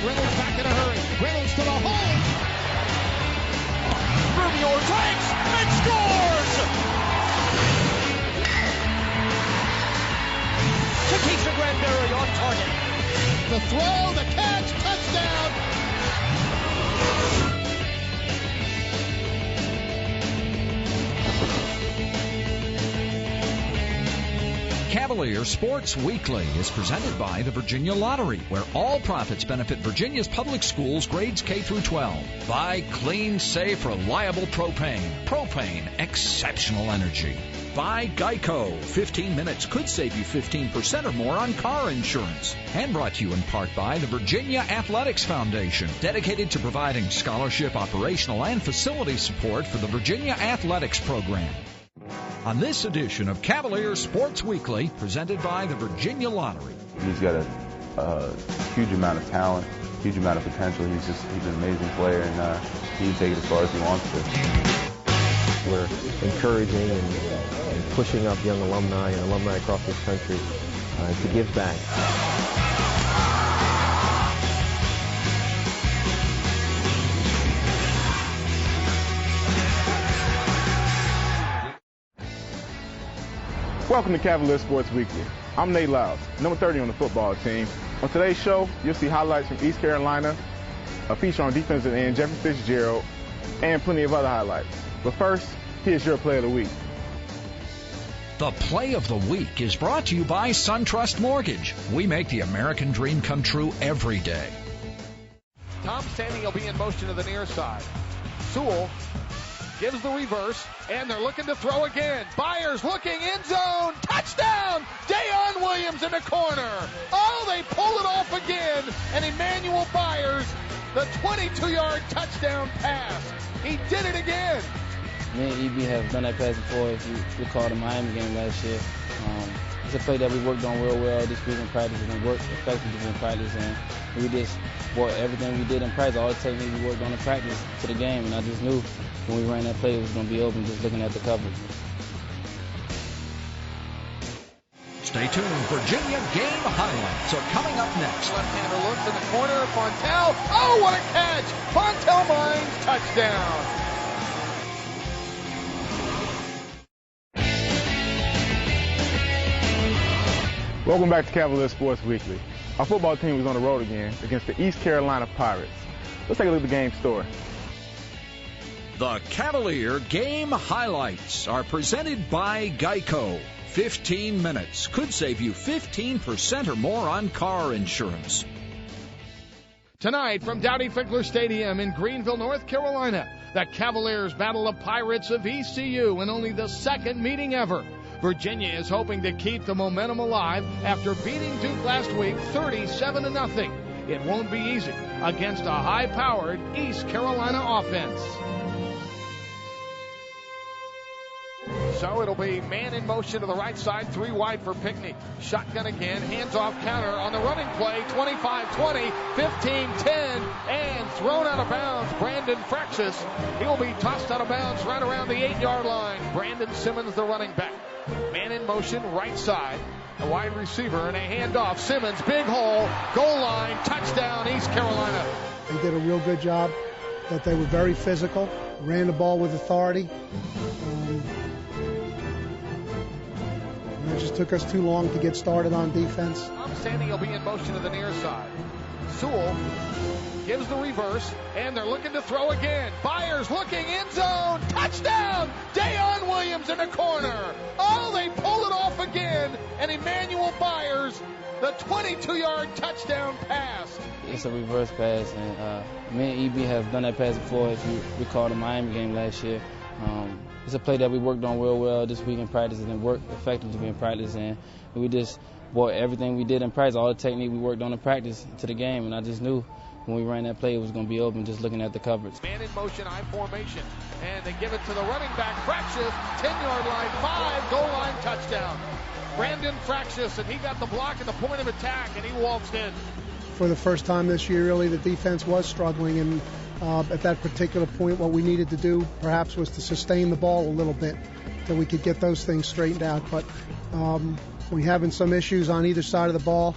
Reynolds back in a hurry. Reynolds to the hole. Rubio takes and scores! Takesha Granberry on target. The throw, the catch, touchdown. Cavalier Sports Weekly is presented by the Virginia Lottery, where all profits benefit Virginia's public schools grades K through 12. By clean, safe, reliable propane. Propane, exceptional energy. By Geico. 15 minutes could save you 15% or more on car insurance. And brought to you in part by the Virginia Athletics Foundation, dedicated to providing scholarship, operational, and facility support for the Virginia Athletics Program. On this edition of Cavalier Sports Weekly, presented by the Virginia Lottery. He's got a huge amount of talent, huge amount of potential. He's an amazing player, and he can take it as far as he wants to. We're encouraging and pushing up young alumni and alumni across this country to give back. Welcome to Cavalier Sports Weekly. I'm Nate Lyles, number 30 on the football team. On today's show, you'll see highlights from East Carolina, a feature on defensive end Jeffrey Fitzgerald, and plenty of other highlights. But first, here's your play of the week. The Play of the Week is brought to you by SunTrust Mortgage. We make the American dream come true every day. Tom Standing will be in motion to the near side. Sewell gives the reverse, and they're looking to throw again. Byers looking, end zone, touchdown! Dayon Williams in the corner. Oh, they pull it off again, and Emmanuel Byers, the 22-yard touchdown pass. He did it again. Me and EB have done that pass before, if you recall the Miami game last year. It's a play that we worked on real well this week in practice, and it worked effectively in practice, and we just brought everything we did in practice, all the technique we worked on in practice to the game, and I just knew when we ran that play it was going to be open just looking at the coverage. Stay tuned. Virginia game highlights are coming up next. Left-hander looks in the corner. Fontel. Oh, what a catch! Fontel Mines, touchdown. Welcome back to Cavalier Sports Weekly. Our football team was on the road again against the East Carolina Pirates. Let's take a look at the game story. The Cavalier game highlights are presented by Geico. 15 minutes could save you 15% or more on car insurance. Tonight from Dowdy-Finkler Stadium in Greenville, North Carolina, the Cavaliers battle the Pirates of ECU in only the second meeting ever. Virginia is hoping to keep the momentum alive after beating Duke last week 37-0. It won't be easy against a high-powered East Carolina offense. So it'll be man in motion to the right side, 3 wide for Pickney. Shotgun again, hands-off counter on the running play, 25-20, 15-10, and thrown out of bounds. Brandon Fraxis, he'll be tossed out of bounds right around the 8-yard line. Brandon Simmons, the running back. Man in motion, right side, a wide receiver, and a handoff. Simmons, big hole, goal line, touchdown, East Carolina. They did a real good job, that they were very physical, ran the ball with authority. It just took us too long to get started on defense. Tom Standing will be in motion to the near side. Sewell gives the reverse, and they're looking to throw again. Byers looking, end zone, touchdown! Dayon Williams in the corner. Oh, they pull it off again, and Emmanuel Byers, the 22-yard touchdown pass. It's a reverse pass, and me and EB have done that pass before, if you recall the Miami game last year. It's a play that we worked on real well this week in practice, and it worked effectively in practice, and we just brought everything we did in practice, all the technique we worked on in practice to the game, and I just knew when we ran that play it was going to be open just looking at the coverage. Man in motion, I formation, and they give it to the running back, Fraxis, 10-yard line, 5, goal line, touchdown. Brandon Fraxis, and he got the block at the point of attack, and he waltzed in. For the first time this year, really, the defense was struggling, and at that particular point, what we needed to do perhaps was to sustain the ball a little bit till we could get those things straightened out. But we're having some issues on either side of the ball,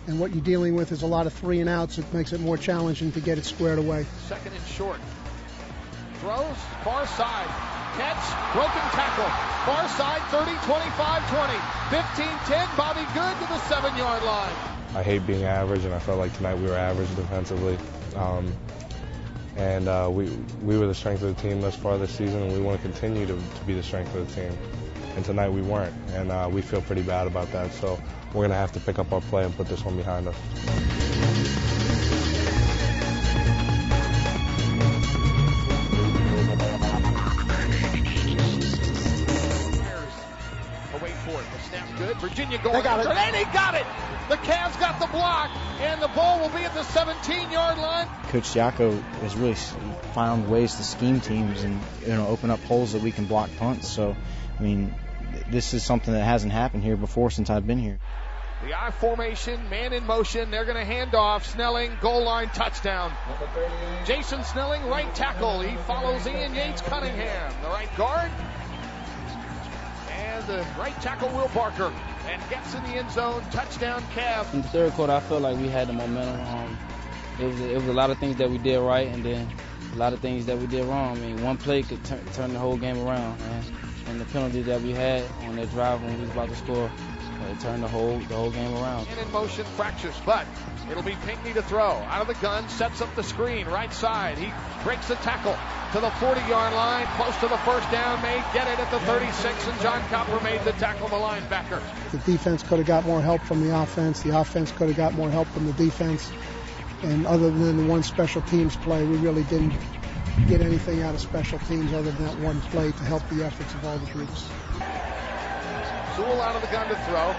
and what you're dealing with is a lot of 3 and outs. It makes it more challenging to get it squared away. Second and short. Throws, far side. Catch, broken tackle. Far side, 30, 25, 20. 15-10, Bobby Good to the 7-yard line. I hate being average, and I felt like tonight we were average defensively. We were the strength of the team thus far this season, and we want to continue to be the strength of the team. And tonight we weren't, and we feel pretty bad about that. So we're going to have to pick up our play and put this one behind us. Away for it. The snap's good. Virginia going. And he got it. The Cavs got the block, and the ball will be at the 17-yard line. Coach Diaco has really found ways to scheme teams and open up holes that we can block punts. So, I mean, this is something that hasn't happened here before since I've been here. The I formation, man in motion. They're going to hand off. Snelling, goal line, touchdown. Jason Snelling, right tackle. He follows Ian Yates Cunningham, the right guard. And the right tackle, Will Barker, and gets in the end zone. Touchdown, Cav. In the third quarter, I felt like we had the momentum. It was a lot of things that we did right, and then a lot of things that we did wrong. I mean, one play could turn the whole game around, man. And the penalty that we had on that drive when we was about to score, it turned the whole game around. And in motion, fractures, but it'll be Pinckney to throw. Out of the gun, sets up the screen, right side. He breaks the tackle to the 40-yard line, close to the first down, may get it at the 36, and John Copper made the tackle, the linebacker. The defense could have got more help from the offense. The offense could have got more help from the defense. And other than the one special teams play, we really didn't get anything out of special teams other than that one play to help the efforts of all the groups. Sewell out of the gun to throw.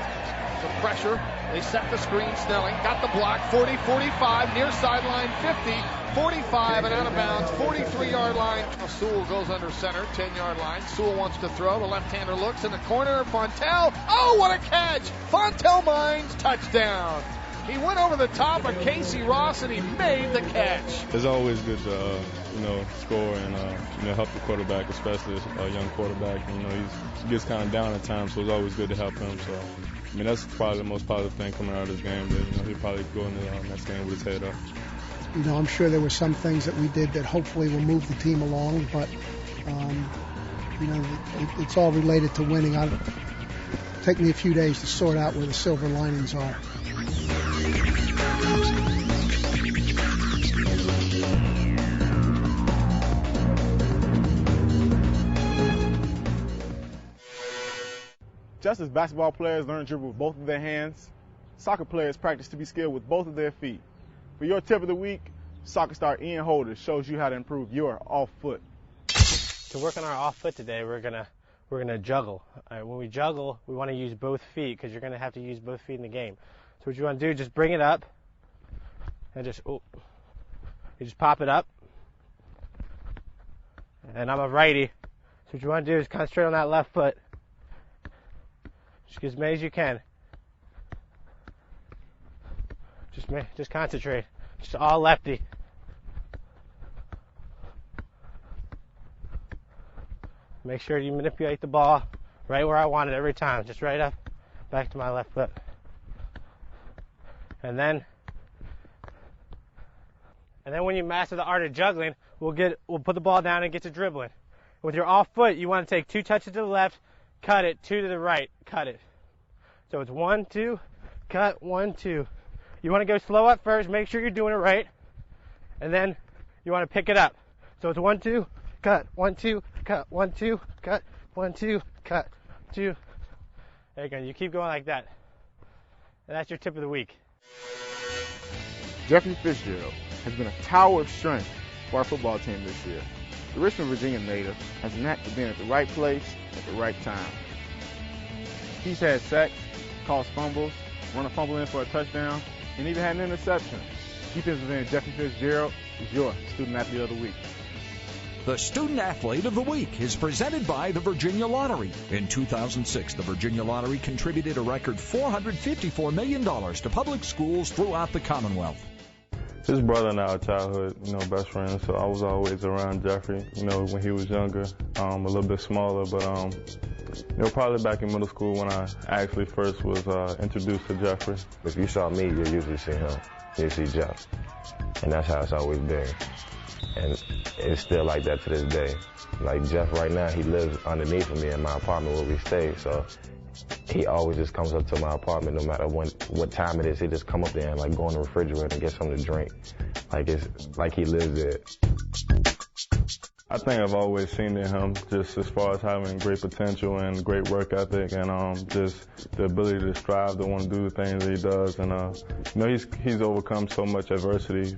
Some pressure. They set the screen. Snelling got the block. 40, 45, near sideline 50, 45, and out of bounds. 43-yard line. Sewell goes under center, 10-yard line. Sewell wants to throw. The left-hander looks in the corner. Fontel. Oh, what a catch! Fontel Mines, touchdown. He went over the top of Casey Ross, and he made the catch. It's always good to, score and, help the quarterback, especially a young quarterback. He gets kind of down at times, so it's always good to help him. So, that's probably the most positive thing coming out of this game. That, he'll probably go into the next game with his head up. I'm sure there were some things that we did that hopefully will move the team along, but, it's all related to winning. It'll take me a few days to sort out where the silver linings are. Just as basketball players learn to dribble with both of their hands, soccer players practice to be skilled with both of their feet. For your tip of the week, soccer star Ian Holder shows you how to improve your off foot. To work on our off foot today, we're gonna juggle. When we juggle, we want to use both feet because you're gonna have to use both feet in the game. So what you want to do, just bring it up and you just pop it up. And I'm a righty, so what you want to do is concentrate on that left foot. Just get as many as you can. Just concentrate. Just all lefty. Make sure you manipulate the ball right where I want it every time. Just right up, back to my left foot. And then when you master the art of juggling, we'll put the ball down and get to dribbling. With your off foot, you want to take 2 touches to the left, cut it, 2 to the right, cut it. So it's 1, 2, cut, 1, 2. You want to go slow up first, make sure you're doing it right, and then you want to pick it up. So it's 1, 2, cut, 1, 2, cut, 1, 2, cut, 1, 2, cut, 2. There you go. You keep going like that. And that's your tip of the week. Jeffrey Fitzgerald has been a tower of strength for our football team this year. The Richmond, Virginia native has a knack for being at the right place at the right time. He's had sacks, caused fumbles, run a fumble in for a touchdown, and even had an interception. Defensive end Jeffrey Fitzgerald is your Student Athlete of the Week. The Student Athlete of the Week is presented by the Virginia Lottery. In 2006, the Virginia Lottery contributed a record $454 million to public schools throughout the Commonwealth. His brother and I are childhood, best friends, so I was always around Jeffrey, when he was younger, a little bit smaller, but Probably back in middle school when I actually first was introduced to Jeffrey. If you saw me, you usually see him. You see Jeff. And that's how it's always been. And it's still like that to this day. Like Jeff right now, he lives underneath of me in my apartment where we stay. So he always just comes up to my apartment no matter what time it is. He just come up there and like go in the refrigerator and get something to drink. Like it's like he lives there. I think I've always seen in him just as far as having great potential and great work ethic and just the ability to strive to want to do the things that he does. And he's overcome so much adversity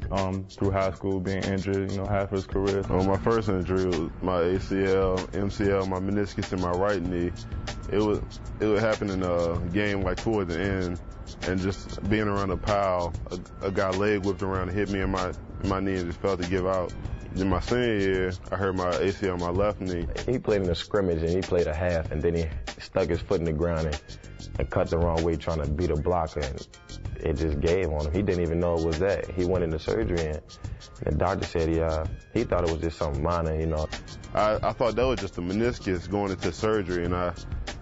through high school, being injured, half his career. My first injury was my ACL, MCL, my meniscus in my right knee. It would happen in a game like toward the end, and just being around a pile, a guy leg whipped around and hit me in my knee and just felt to give out. In my senior year, I hurt my ACL on my left knee. He played in a scrimmage and he played a half, and then he stuck his foot in the ground and cut the wrong way trying to beat a blocker, and it just gave on him. He didn't even know it was that. He went into surgery and the doctor said he thought it was just something minor, I thought that was just a meniscus going into surgery, and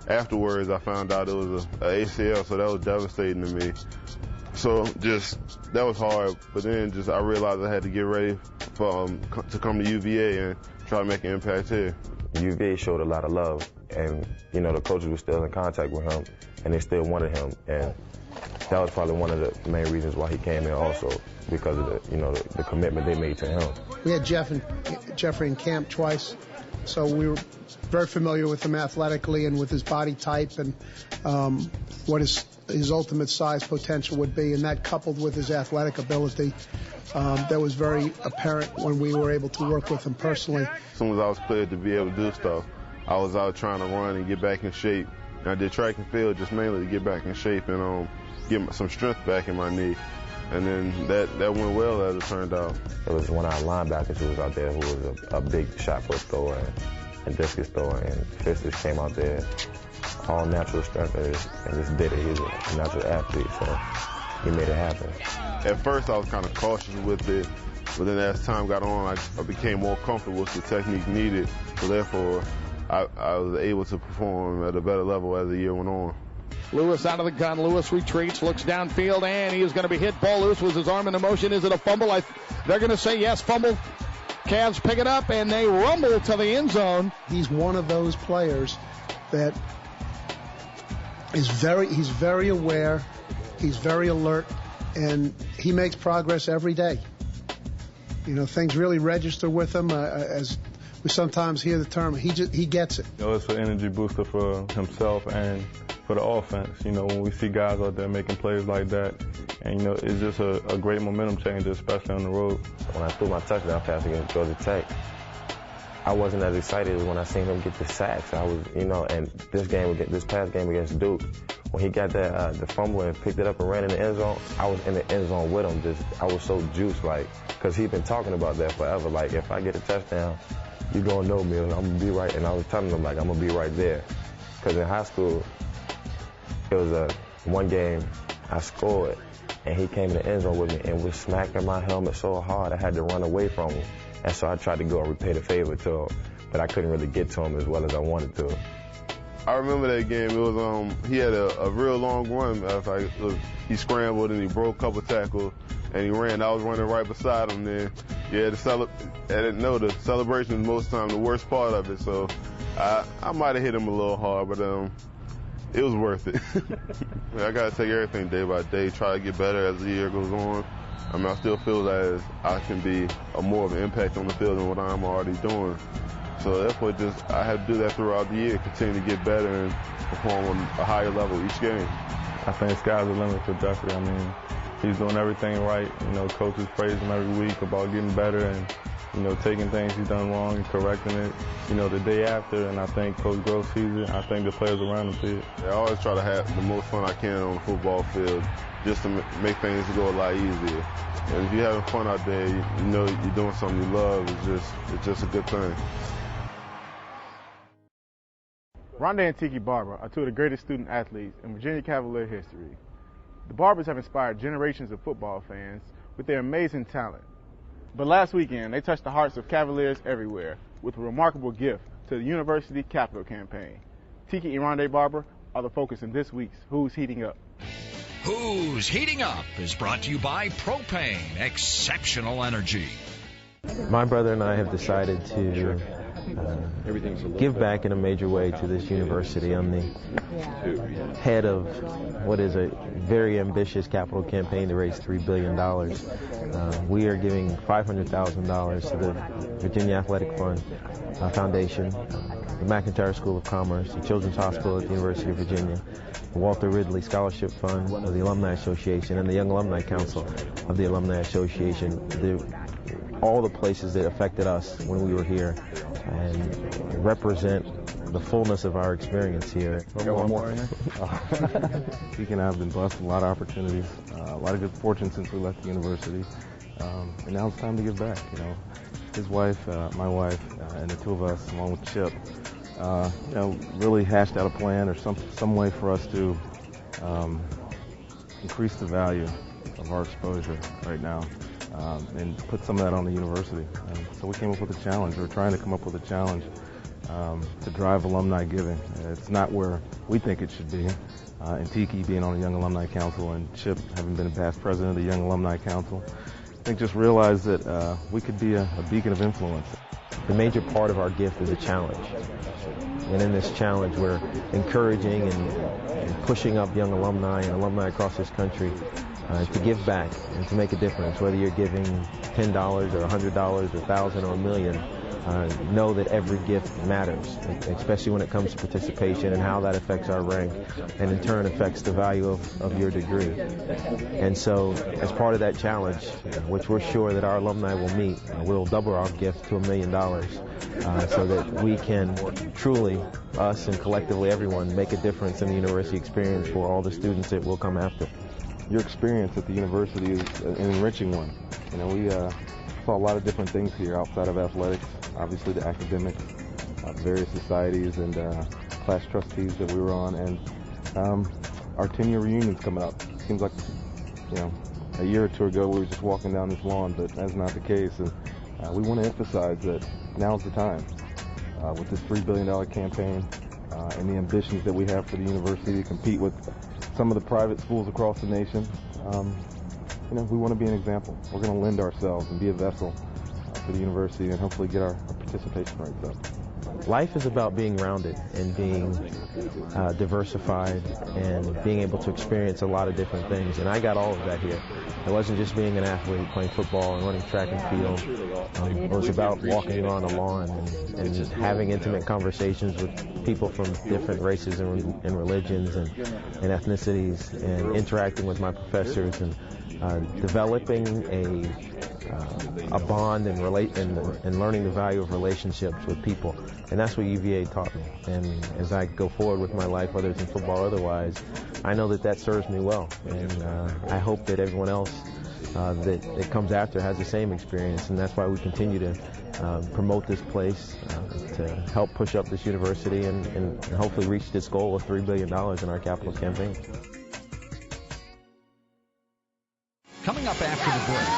afterwards I found out it was a ACL, so that was devastating to me. So that was hard, but then I realized I had to get ready to come to UVA and try to make an impact here. UVA showed a lot of love, and the coaches were still in contact with him, and they still wanted him, and that was probably one of the main reasons why he came in also, because of the commitment they made to him. We had Jeffrey in camp twice, so we were very familiar with him athletically and with his body type and what his ultimate size potential would be, and that coupled with his athletic ability, that was very apparent when we were able to work with him personally. As soon as I was cleared to be able to do stuff, I was out trying to run and get back in shape. And I did track and field just mainly to get back in shape and get some strength back in my knee. And then that went well as it turned out. There was one of our linebackers who was out there who was a big shot put thrower and discus thrower, and Fistus came out there, all natural strength, and just did it. He's a natural athlete, so he made it happen. At first I was kind of cautious with it, but then as time got on, I became more comfortable with the technique needed, so therefore I was able to perform at a better level as the year went on. Lewis out of the gun. Lewis retreats, looks downfield, and he is going to be hit. Ball loose with his arm in motion. Is it a fumble? They're going to say yes, fumble. Cavs pick it up, and they rumble to the end zone. He's one of those players that he's very aware, he's very alert, and he makes progress every day. Things really register with him, as we sometimes hear the term, he gets it. It's an energy booster for himself and for the offense. When we see guys out there making plays like that, and it's just a great momentum changer, especially on the road. When I threw my touchdown pass against Georgia Tech, I wasn't as excited as when I seen him get the sacks. I was, and this past game against Duke, when he got the fumble and picked it up and ran in the end zone, I was in the end zone with him. I was so juiced, because he'd been talking about that forever. If I get a touchdown, you gonna know me, and I'm gonna be right. And I was telling him, I'm gonna be right there. Because in high school, it was one game I scored, and he came in the end zone with me and was smacking my helmet so hard I had to run away from him. And so I tried to go and repay the favor to him, but I couldn't really get to him as well as I wanted to. I remember that game. It was he had a real long run. He scrambled and he broke a couple tackles and he ran. I was running right beside him. Then I didn't know the celebration was most of the time the worst part of it. So I might have hit him a little hard, but it was worth it. I gotta take everything day by day, try to get better as the year goes on. I still feel as I can be more of an impact on the field than what I'm already doing. So therefore, I have to do that throughout the year, continue to get better and perform on a higher level each game. I think sky's the limit for Jeffrey. He's doing everything right. Coaches praise him every week about getting better and, taking things he's done wrong and correcting it, the day after. And I think Coach Gross sees it. I think the players around him see it. I always try to have the most fun I can on the football field, just to make things go a lot easier. And if you're having fun out there, you're doing something you love. It's just a good thing. Rondé and Tiki Barber are two of the greatest student athletes in Virginia Cavalier history. The Barbers have inspired generations of football fans with their amazing talent. But last weekend, they touched the hearts of Cavaliers everywhere with a remarkable gift to the University Capital campaign. Tiki and Rondé Barber are the focus in this week's Who's Heating Up. Who's Heating Up is brought to you by Propane, exceptional energy. My brother and I have decided to give back in a major way to this university. I'm the head of what is a very ambitious capital campaign to raise $3 billion. We are giving $500,000 to the Virginia Athletic Fund Foundation, the McIntyre School of Commerce, the Children's Hospital at the University of Virginia, the Walter Ridley Scholarship Fund of the Alumni Association, and the Young Alumni Council of the Alumni Association. All the places that affected us when we were here and represent the fullness of our experience here. One more. Tiki and I have been blessed with a lot of opportunities, a lot of good fortune since we left the university, and now it's time to give back. You know, his wife, my wife, and the two of us, along with Chip, really hashed out a plan or some way for us to increase the value of our exposure right now. And put some of that on the university. So we came up with a challenge. We're trying to come up with a challenge to drive alumni giving. It's not where we think it should be. And Tiki being on the Young Alumni Council and Chip having been a past president of the Young Alumni Council, I think just realized that we could be a beacon of influence. The major part of our gift is a challenge. And in this challenge, we're encouraging and pushing up young alumni and alumni across this country to give back and to make a difference. Whether you're giving $10 or $100 or $1,000 or $1 million, know that every gift matters, especially when it comes to participation and how that affects our rank and in turn affects the value of your degree. And so as part of that challenge, which we're sure that our alumni will meet, we'll double our gift to $1 million so that we can truly, us and collectively everyone, make a difference in the university experience for all the students that will come after. Your experience at the university is an enriching one. You know, we saw a lot of different things here outside of athletics. Obviously, the academics, various societies, and class trustees that we were on, and our 10-year reunion's coming up. Seems like, a year or two ago we were just walking down this lawn, but that's not the case. And we want to emphasize that now's the time with this $3 billion campaign and the ambitions that we have for the university to compete with some of the private schools across the nation. We want to be an example. We're going to lend ourselves and be a vessel for the university and hopefully get our participation rates up. Life is about being rounded and being diversified and being able to experience a lot of different things. And I got all of that here. It wasn't just being an athlete, playing football and running track and field. It was about walking on a lawn and just having intimate conversations with people from different races and religions and ethnicities, and interacting with my professors and developing a bond and learning the value of relationships with people. And that's what UVA taught me. And as I go forward with my life, whether it's in football or otherwise, I know that serves me well. And I hope that everyone else that comes after has the same experience. And that's why we continue to promote this place to help push up this university and hopefully reach this goal of $3 billion in our capital campaign. Coming up after the break.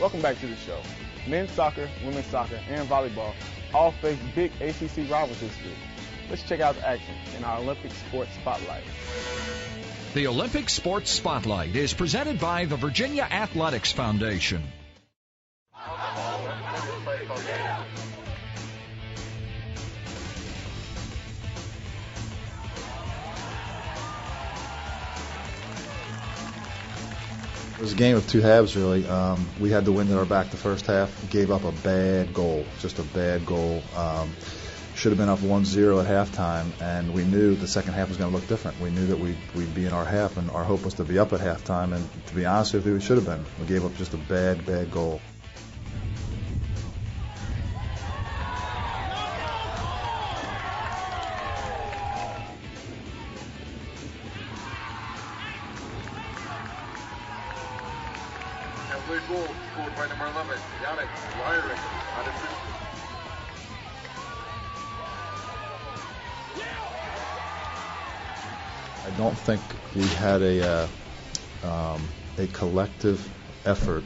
Welcome back to the show. Men's soccer, women's soccer, and volleyball all face big ACC rivals this week. Let's check out the action in our Olympic Sports Spotlight. The Olympic Sports Spotlight is presented by the Virginia Athletics Foundation. It was a game of two halves, really. We had the wind at our back the first half, gave up a bad goal, just a bad goal. Should have been up 1-0 at halftime, and we knew the second half was going to look different. We knew that we'd be in our half, and our hope was to be up at halftime, and to be honest with you, we should have been. We gave up just a bad goal. Goal scored by number 11, Yannick Lyrick, unassisted. I don't think we had a collective effort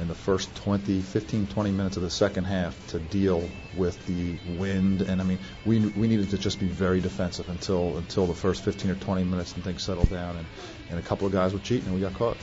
in the first 15, 20 minutes of the second half to deal with the wind. And I mean, we needed to just be very defensive until the first 15 or 20 minutes and things settled down. And a couple of guys were cheating and we got caught.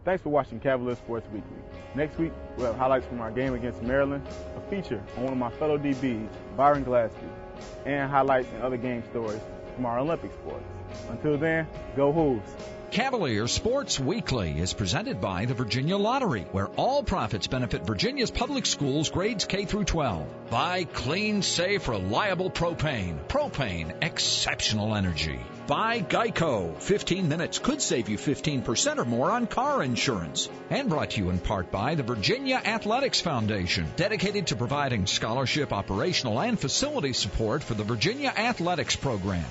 Thanks for watching Cavalier Sports Weekly. Next week, we'll have highlights from our game against Maryland, a feature on one of my fellow DBs, Byron Glasgow, and highlights and other game stories from our Olympic sports. Until then, go Hooves! Cavalier Sports Weekly is presented by the Virginia Lottery, where all profits benefit Virginia's public schools grades K through 12. By clean, safe, reliable propane. Propane, exceptional energy. By Geico. 15 minutes could save you 15% or more on car insurance. And brought to you in part by the Virginia Athletics Foundation, dedicated to providing scholarship, operational, and facility support for the Virginia Athletics program.